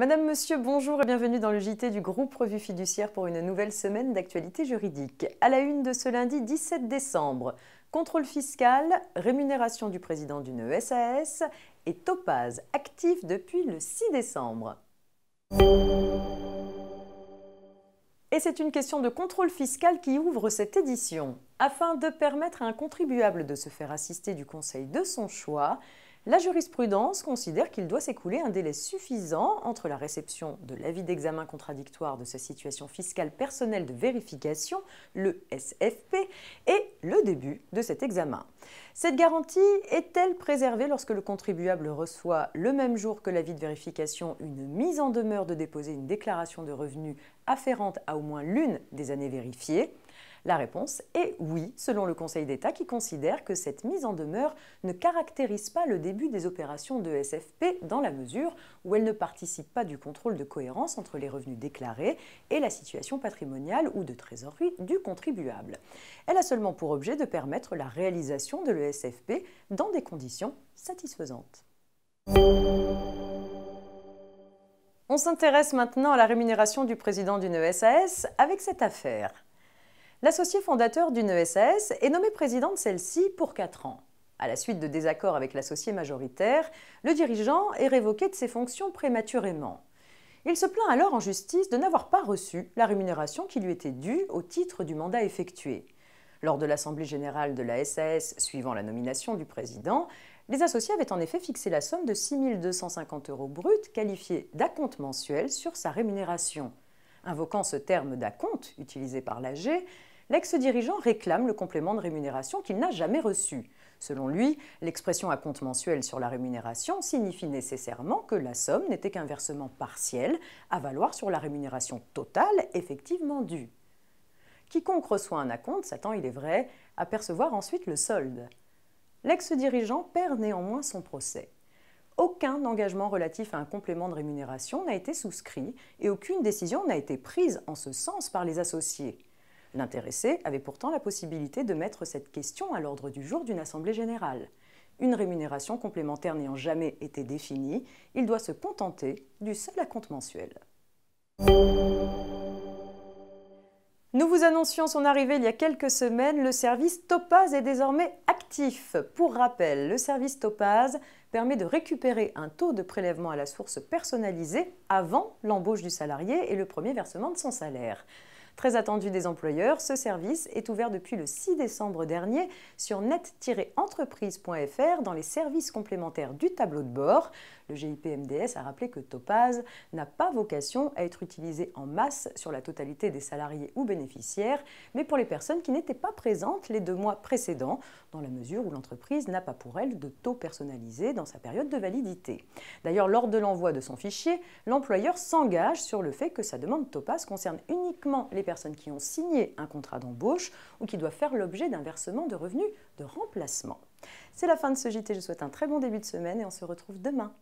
Madame, Monsieur, bonjour et bienvenue dans le JT du groupe Revue Fiduciaire pour une nouvelle semaine d'actualité juridique. À la une de ce lundi 17 décembre, contrôle fiscal, rémunération du président d'une SAS et Topaz actif depuis le 6 décembre. Et c'est une question de contrôle fiscal qui ouvre cette édition. Afin de permettre à un contribuable de se faire assister du conseil de son choix, la jurisprudence considère qu'il doit s'écouler un délai suffisant entre la réception de l'avis d'examen contradictoire de sa situation fiscale personnelle de vérification, le SFP, et le début de cet examen. Cette garantie est-elle préservée lorsque le contribuable reçoit le même jour que l'avis de vérification une mise en demeure de déposer une déclaration de revenus afférente à au moins l'une des années vérifiées? La réponse est oui, selon le Conseil d'État qui considère que cette mise en demeure ne caractérise pas le début des opérations de SFP dans la mesure où elle ne participe pas du contrôle de cohérence entre les revenus déclarés et la situation patrimoniale ou de trésorerie du contribuable. Elle a seulement pour objet de permettre la réalisation de l'ESFP dans des conditions satisfaisantes. On s'intéresse maintenant à la rémunération du président d'une SAS avec cette affaire. L'associé fondateur d'une SAS est nommé président de celle-ci pour 4 ans. À la suite de désaccords avec l'associé majoritaire, le dirigeant est révoqué de ses fonctions prématurément. Il se plaint alors en justice de n'avoir pas reçu la rémunération qui lui était due au titre du mandat effectué. Lors de l'Assemblée générale de la SAS suivant la nomination du président, les associés avaient en effet fixé la somme de 6 250 € bruts qualifiée d'acompte mensuel sur sa rémunération. Invoquant ce terme d'acompte utilisé par l'AG, l'ex-dirigeant réclame le complément de rémunération qu'il n'a jamais reçu. Selon lui, l'expression acompte mensuel sur la rémunération signifie nécessairement que la somme n'était qu'un versement partiel à valoir sur la rémunération totale effectivement due. Quiconque reçoit un acompte s'attend, il est vrai, à percevoir ensuite le solde. L'ex-dirigeant perd néanmoins son procès. Aucun engagement relatif à un complément de rémunération n'a été souscrit et aucune décision n'a été prise en ce sens par les associés. L'intéressé avait pourtant la possibilité de mettre cette question à l'ordre du jour d'une assemblée générale. Une rémunération complémentaire n'ayant jamais été définie, il doit se contenter du seul acompte mensuel. Nous vous annoncions son arrivée il y a quelques semaines, le service Topaz est désormais actif. Pour rappel, le service Topaz permet de récupérer un taux de prélèvement à la source personnalisé avant l'embauche du salarié et le premier versement de son salaire. Très attendu des employeurs, ce service est ouvert depuis le 6 décembre dernier sur net-entreprise.fr dans les services complémentaires du tableau de bord. Le GIP-MDS a rappelé que Topaz n'a pas vocation à être utilisé en masse sur la totalité des salariés ou bénéficiaires, mais pour les personnes qui n'étaient pas présentes les 2 mois précédents, dans la mesure où l'entreprise n'a pas pour elle de taux personnalisé dans sa période de validité. D'ailleurs, lors de l'envoi de son fichier, l'employeur s'engage sur le fait que sa demande Topaz concerne uniquement les personnes qui ont signé un contrat d'embauche ou qui doivent faire l'objet d'un versement de revenus de remplacement. C'est la fin de ce JT, je vous souhaite un très bon début de semaine et on se retrouve demain.